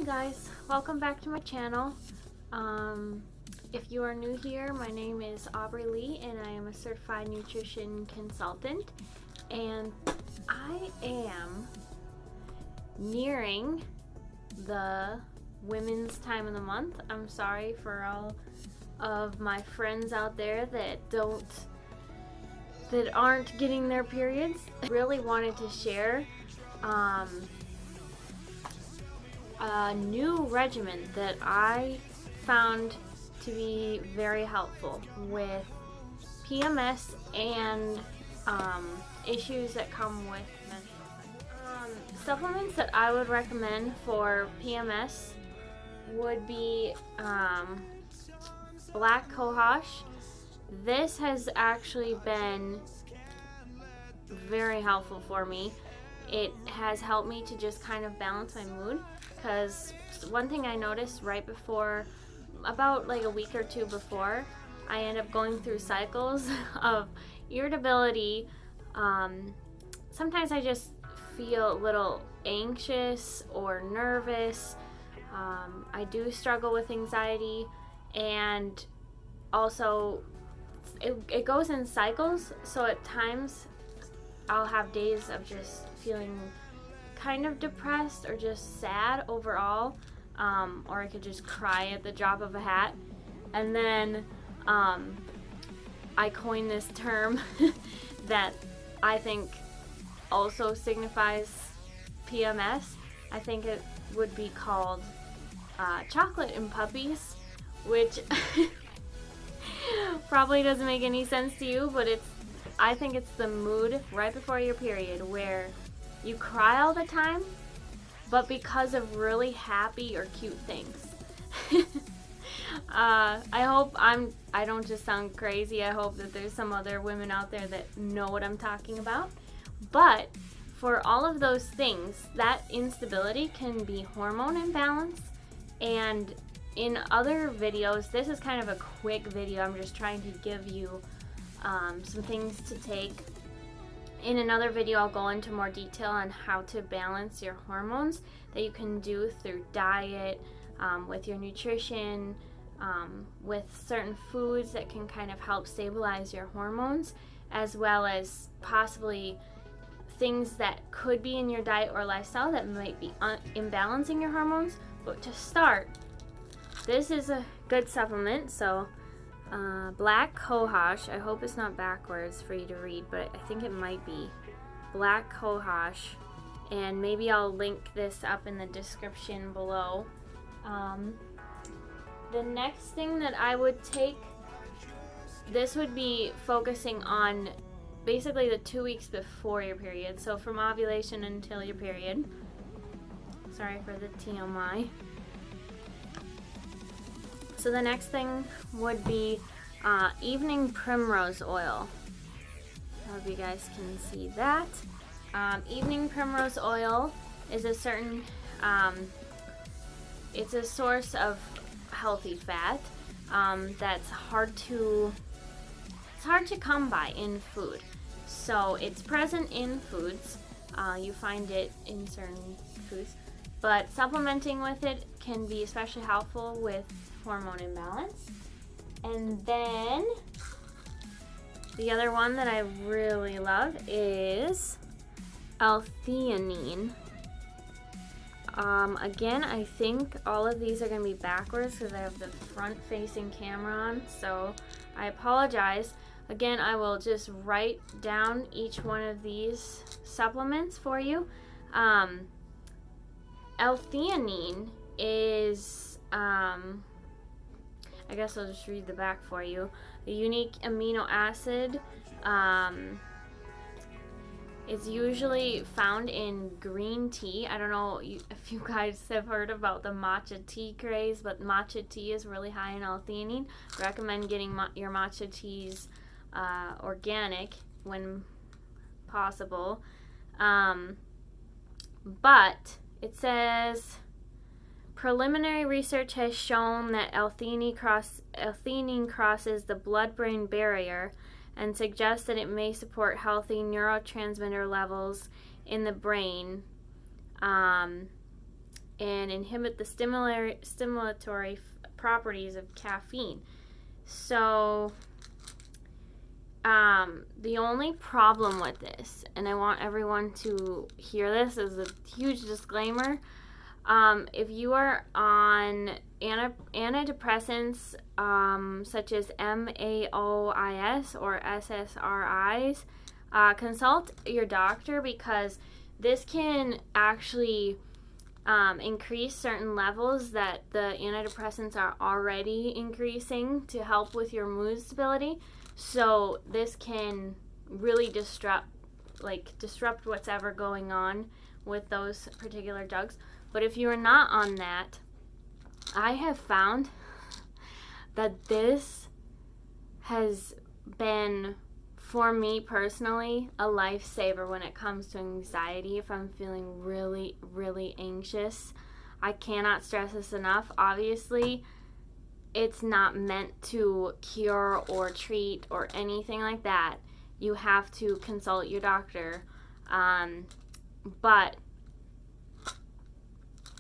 guys, welcome back to my channel. If you are new here, my name is Aubree Lee and I am a certified nutrition consultant, and I am nearing the women's time of the month. I'm sorry for all of my friends out there that aren't getting their periods. I really wanted to share a new regimen that I found to be very helpful with PMS and issues that come with menstrual. Supplements that I would recommend for PMS would be black cohosh. This has actually been very helpful for me. It has helped me to just kind of balance my mood, because one thing I noticed right before, about like a week or two before, I end up going through cycles of irritability. Sometimes I just feel a little anxious or nervous. I do struggle with anxiety, and also it goes in cycles, so at times I'll have days of just feeling kind of depressed or just sad overall, or I could just cry at the drop of a hat. And then I coined this term that I think also signifies PMS. I think it would be called chocolate and puppies, which probably doesn't make any sense to you, but I think it's the mood right before your period where you cry all the time, but because of really happy or cute things. I hope I don't just sound crazy. I hope that there's some other women out there that know what I'm talking about. But for all of those things, that instability can be hormone imbalance. And in other videos, this is kind of a quick video. I'm just trying to give you some things to take. In another video, I'll go into more detail on how to balance your hormones that you can do through diet, with your nutrition, with certain foods that can kind of help stabilize your hormones, as well as possibly things that could be in your diet or lifestyle that might be imbalancing your hormones. But to start, this is a good supplement. So black cohosh, I hope it's not backwards for you to read, but I think it might be black cohosh, and maybe I'll link this up in the description below. The next thing that I would take, this would be focusing on basically the 2 weeks before your period, so from ovulation until your period. Sorry for the TMI. So the next thing would be evening primrose oil. I hope you guys can see that. Evening primrose oil is a certain, it's a source of healthy fat that's hard to come by in food. So it's present in foods. You find it in certain foods, but supplementing with it can be especially helpful with hormone imbalance. And then the other one that I really love is L-theanine. Again, I think all of these are going to be backwards because I have the front-facing camera on, so I apologize. Again, I will just write down each one of these supplements for you. L-theanine is, I guess I'll just read the back for you. A unique amino acid. It's usually found in green tea. I don't know if you guys have heard about the matcha tea craze, but matcha tea is really high in L-theanine. Recommend getting your matcha teas organic when possible. But it says preliminary research has shown that L-theanine crosses the blood-brain barrier and suggests that it may support healthy neurotransmitter levels in the brain. and inhibit the stimulatory properties of caffeine. So the only problem with this, and I want everyone to hear this as a huge disclaimer, if you are on antidepressants such as MAOIs or SSRIs, consult your doctor, because this can actually increase certain levels that the antidepressants are already increasing to help with your mood stability. So this can really disrupt what's ever going on with those particular drugs. But if you are not on that, I have found that this has been, for me personally, a lifesaver when it comes to anxiety. If I'm feeling really, really anxious, I cannot stress this enough. Obviously, it's not meant to cure or treat or anything like that. You have to consult your doctor. But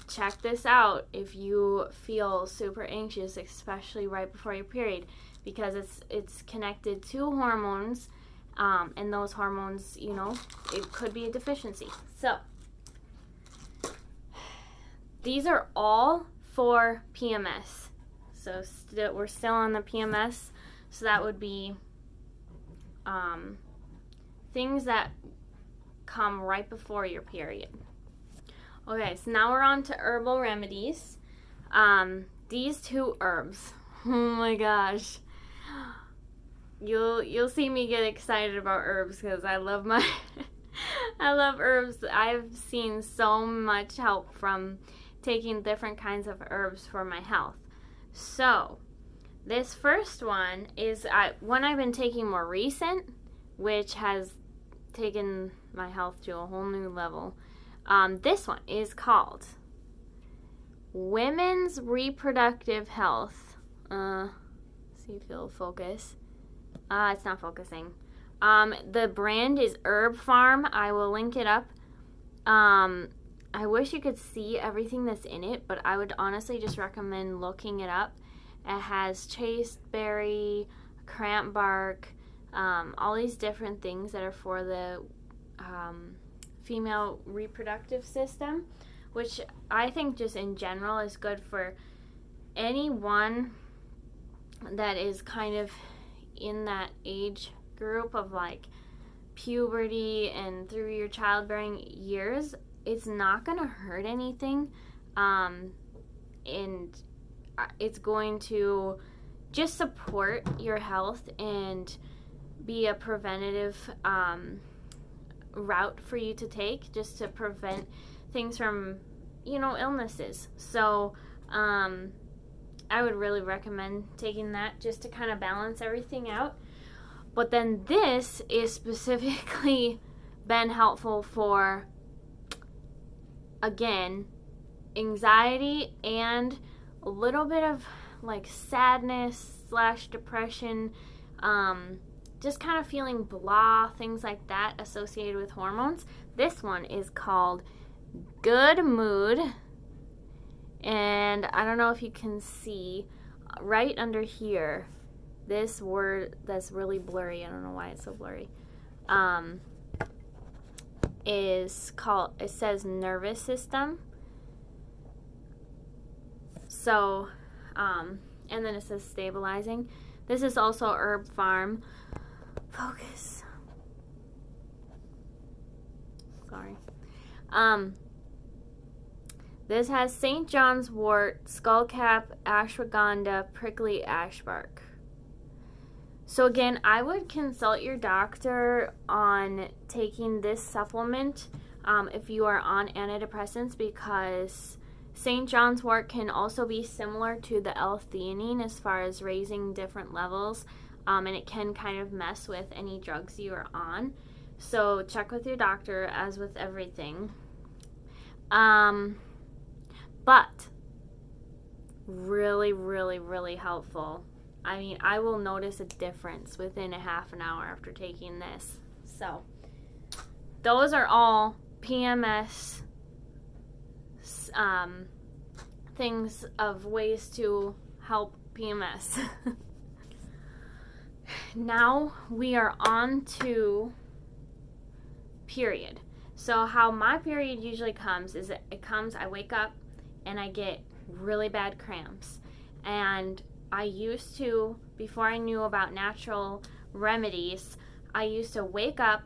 check this out if you feel super anxious, especially right before your period, because it's connected to hormones, and those hormones, it could be a deficiency. So these are all for PMS. So we're still on the PMS, so that would be things that come right before your period. Okay, so now we're on to herbal remedies. These two herbs, oh my gosh, you'll see me get excited about herbs because I love I love herbs. I've seen so much help from taking different kinds of herbs for my health. So this first one is one I've been taking more recent, which has taken my health to a whole new level. This one is called Women's Reproductive Health. See if it'll focus. It's not focusing. The brand is Herb Farm. I will link it up. I wish you could see everything that's in it, but I would honestly just recommend looking it up. It has chasteberry, cramp bark, all these different things that are for the female reproductive system, which I think just in general is good for anyone that is kind of in that age group of like puberty and through your childbearing years. It's not going to hurt anything, and it's going to just support your health and be a preventative route for you to take, just to prevent things from, illnesses. So I would really recommend taking that just to kind of balance everything out. But then this is specifically been helpful for, again, anxiety and a little bit of like sadness / depression, just kind of feeling blah, things like that associated with hormones. This one is called Good Mood, and I don't know if you can see right under here, this word that's really blurry, I don't know why it's so blurry, is called, it says nervous system. So, and then it says stabilizing. This is also Herb Farm. Focus. Sorry. This has St. John's wort, skullcap, ashwagandha, prickly ash bark. So again, I would consult your doctor on taking this supplement if you are on antidepressants, because St. John's wort can also be similar to the L-theanine as far as raising different levels, and it can kind of mess with any drugs you are on. So check with your doctor, as with everything. But really, really, really helpful. I mean, I will notice a difference within a half an hour after taking this. So those are all PMS things of ways to help PMS. Now we are on to period. So how my period usually comes is I wake up and I get really bad cramps. And I used to, before I knew about natural remedies, I used to wake up,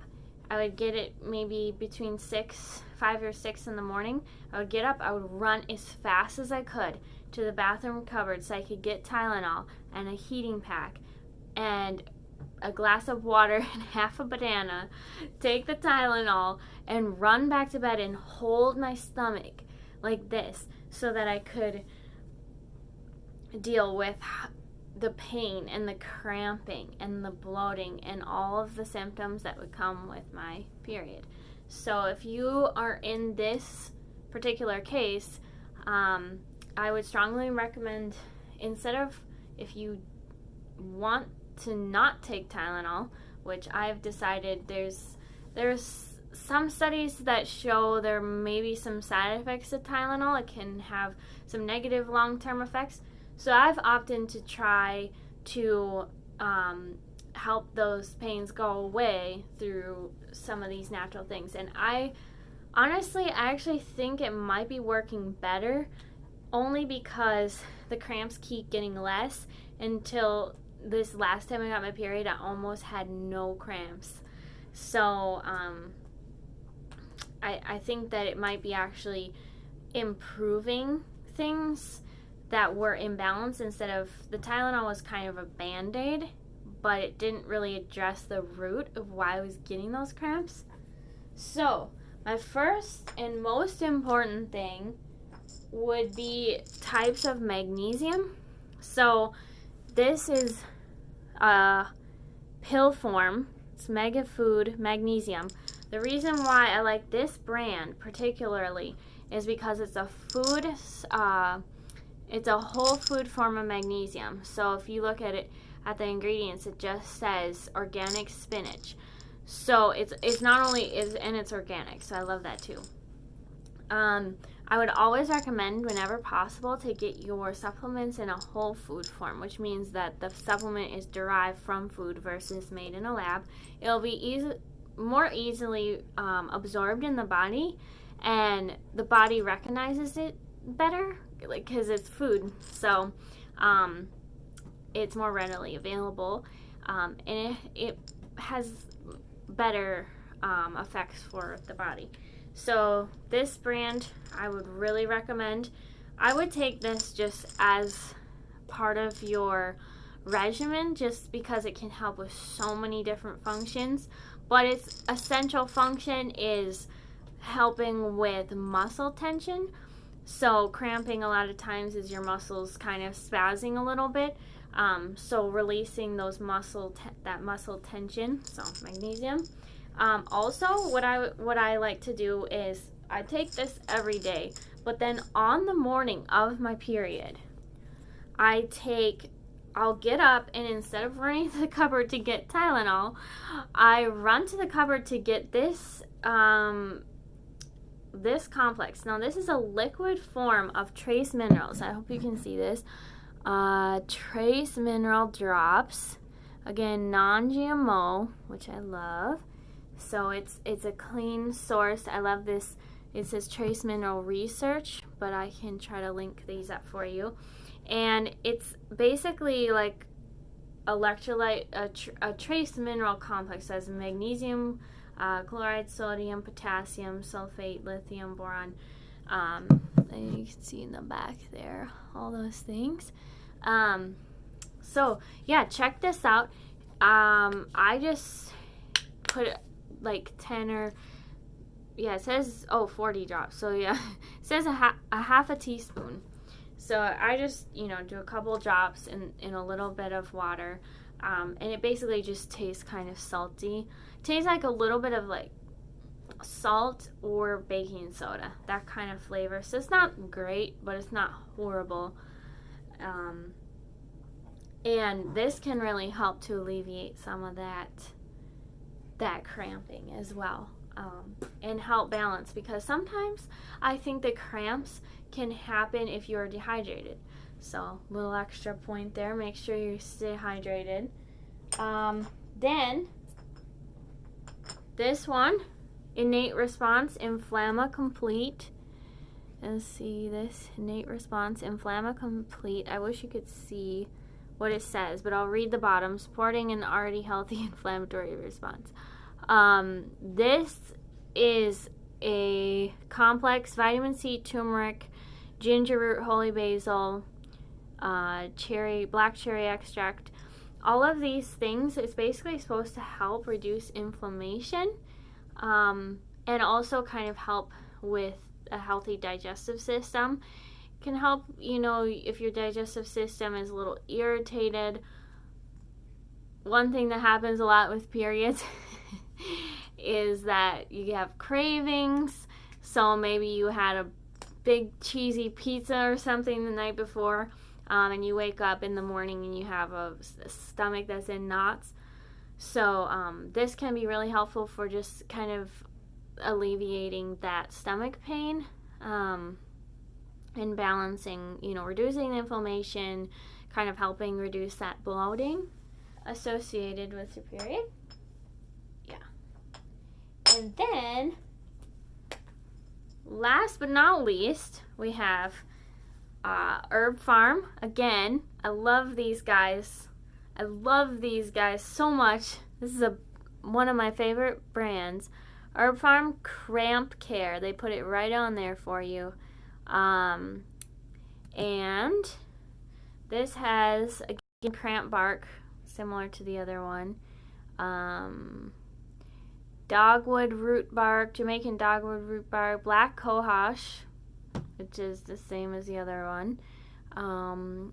I would get it maybe between 5 or 6 in the morning. I would get up, I would run as fast as I could to the bathroom cupboard so I could get Tylenol and a heating pack and a glass of water and half a banana, take the Tylenol, and run back to bed and hold my stomach like this so that I could deal with the pain and the cramping and the bloating and all of the symptoms that would come with my period. So if you are in this particular case, I would strongly recommend, instead of, if you want to not take Tylenol, which I've decided there's some studies that show there may be some side effects to Tylenol. It can have some negative long-term effects. So I've opted to try to help those pains go away through some of these natural things. And I actually think it might be working better, only because the cramps keep getting less. Until this last time I got my period, I almost had no cramps. So I think that it might be actually improving things that were imbalanced, instead of, the Tylenol was kind of a band-aid, but it didn't really address the root of why I was getting those cramps. So my first and most important thing would be types of magnesium. So this is pill form. It's Mega Food Magnesium. The reason why I like this brand particularly is because it's a whole food form of magnesium. So if you look at it, at the ingredients, it just says organic spinach. So it's not only and it's organic. So I love that too. I would always recommend, whenever possible, to get your supplements in a whole food form, which means that the supplement is derived from food versus made in a lab. It'll be more easily absorbed in the body, and the body recognizes it better, like, because it's food. So it's more readily available, and it has better effects for the body. So this brand I would really recommend. I would take this just as part of your regimen, just because it can help with so many different functions. But its essential function is helping with muscle tension. So cramping a lot of times is your muscles kind of spazzing a little bit. So releasing those muscle tension. So magnesium. Also, what I like to do is I take this every day, but then on the morning of my period, I'll get up, and instead of running to the cupboard to get Tylenol, I run to the cupboard to get this this complex. Now, this is a liquid form of trace minerals. I hope you can see this. Trace mineral drops. Again, non-GMO, which I love. So it's a clean source. I love this. It says Trace Mineral Research, but I can try to link these up for you. And it's basically like electrolyte, a trace mineral complex that has magnesium, chloride, sodium, potassium, sulfate, lithium, boron. And you can see in the back there, all those things. So yeah, check this out. I just put like 10 or, yeah, it says 40 drops. So yeah, it says a half a teaspoon. So I just, do a couple drops in a little bit of water, and it basically just tastes kind of salty. It tastes like a little bit of like salt or baking soda, that kind of flavor. So it's not great, but it's not horrible. And this can really help to alleviate some of that cramping as well. and help balance, because sometimes I think the cramps can happen if you're dehydrated. So little extra point there, make sure you stay hydrated. Then this one, innate response, Inflamma Complete. Let's see this, innate response, Inflamma Complete. I wish you could see what it says, but I'll read the bottom. Supporting an already healthy inflammatory response. This is a complex vitamin C, turmeric, ginger root, holy basil, black cherry extract. All of these things is basically supposed to help reduce inflammation, and also kind of help with a healthy digestive system. Can help, if your digestive system is a little irritated. One thing that happens a lot with periods is that you have cravings. So maybe you had a big cheesy pizza or something the night before, and you wake up in the morning and you have a stomach that's in knots. So this can be really helpful for just kind of alleviating that stomach pain, and balancing, reducing the inflammation, kind of helping reduce that bloating associated with your period. Yeah. And then, last but not least, we have Herb Farm. Again, I love these guys. I love these guys so much. This is one of my favorite brands. Herb Farm Cramp Care. They put it right on there for you. And this has, again, cramp bark, similar to the other one. Dogwood root bark, Jamaican dogwood root bark, black cohosh, which is the same as the other one.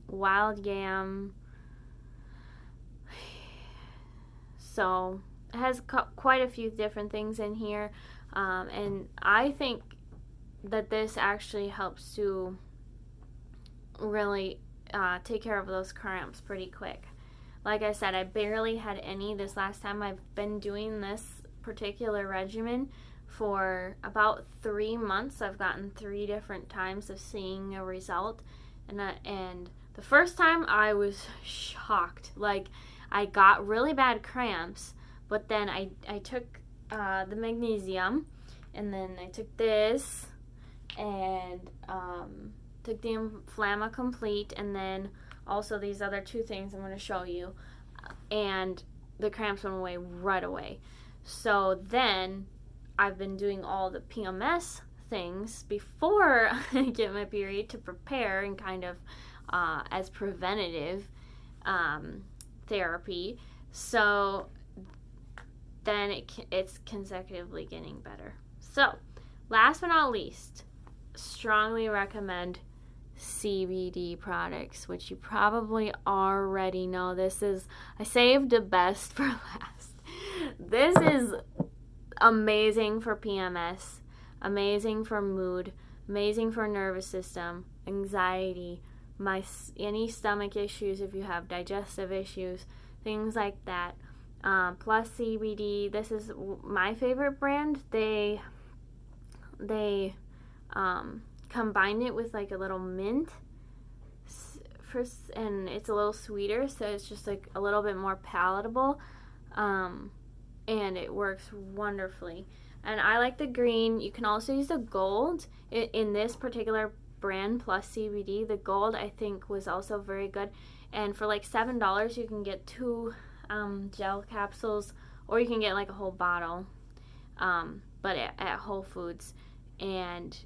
Wild yam. So it has quite a few different things in here, and I think that this actually helps to really take care of those cramps pretty quick. Like I said, I barely had any this last time. I've been doing this particular regimen for about 3 months. I've gotten 3 different times of seeing a result, and the first time I was shocked. Like, I got really bad cramps, but then I took the magnesium, and then I took this, and took the Inflamma Complete, and then also these other 2 things I'm going to show you, and the cramps went away right away. So then I've been doing all the PMS things before I get my period to prepare and kind of as preventative therapy. So then it's consecutively getting better. So last but not least, strongly recommend CBD products, which you probably already know. I saved the best for last. This is amazing for PMS, amazing for mood, amazing for nervous system, anxiety, any stomach issues, if you have digestive issues, things like that. Plus CBD. This is my favorite brand. They combine it with like a little mint and it's a little sweeter, so it's just like a little bit more palatable, and it works wonderfully. And I like the green. You can also use the gold in this particular brand plus CBD. The gold, I think, was also very good, and for like $7 you can get 2 gel capsules, or you can get like a whole bottle, but at Whole Foods. And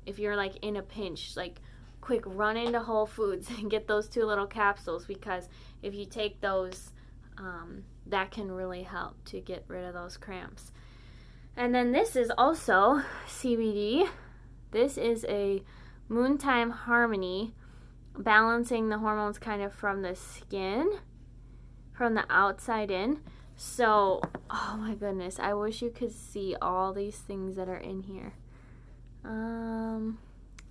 if you're like in a pinch, like quick run into Whole Foods and get those 2 little capsules, because if you take those, that can really help to get rid of those cramps. And then this is also CBD. This is a Moontime Harmony, balancing the hormones kind of from the skin, from the outside in. So, oh my goodness, I wish you could see all these things that are in here.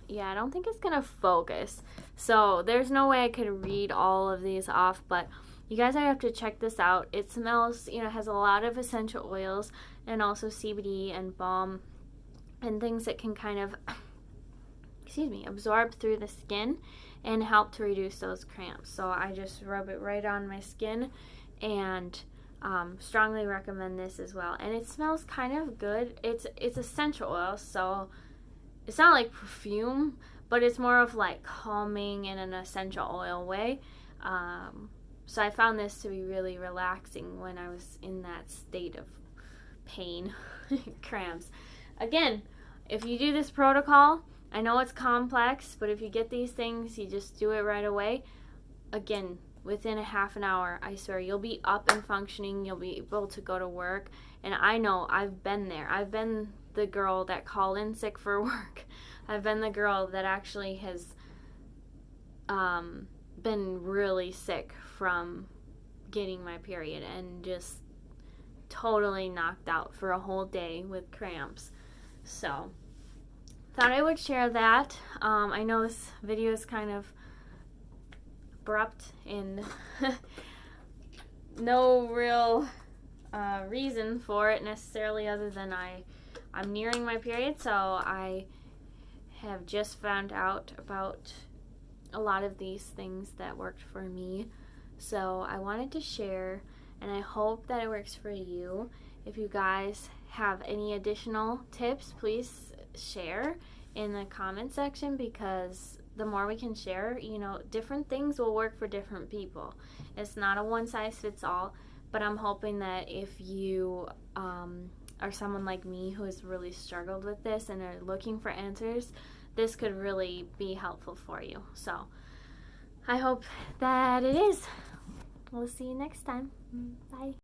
Yeah, I don't think it's gonna focus, so there's no way I could read all of these off, but You guys have to check this out. It smells, has a lot of essential oils and also CBD and balm and things that can kind of, absorb through the skin and help to reduce those cramps. So I just rub it right on my skin, and strongly recommend this as well. And it smells kind of good. It's essential oil, so it's not like perfume, but it's more of like calming in an essential oil way. So I found this to be really relaxing when I was in that state of pain, cramps. Again, if you do this protocol, I know it's complex, but if you get these things, you just do it right away. Again, within a half an hour, I swear, you'll be up and functioning. You'll be able to go to work. And I know I've been there. I've been the girl that called in sick for work. I've been the girl that actually has been really sick from getting my period and just totally knocked out for a whole day with cramps. So thought I would share that. I know this video is kind of abrupt and no real reason for it necessarily, other than I'm nearing my period, so I have just found out about a lot of these things that worked for me. So I wanted to share, and I hope that it works for you. If you guys have any additional tips, please share in the comment section, because the more we can share, different things will work for different people. It's not a one size fits all, but I'm hoping that if you are someone like me who has really struggled with this and are looking for answers, this could really be helpful for you. So I hope that it is. We'll see you next time. Bye.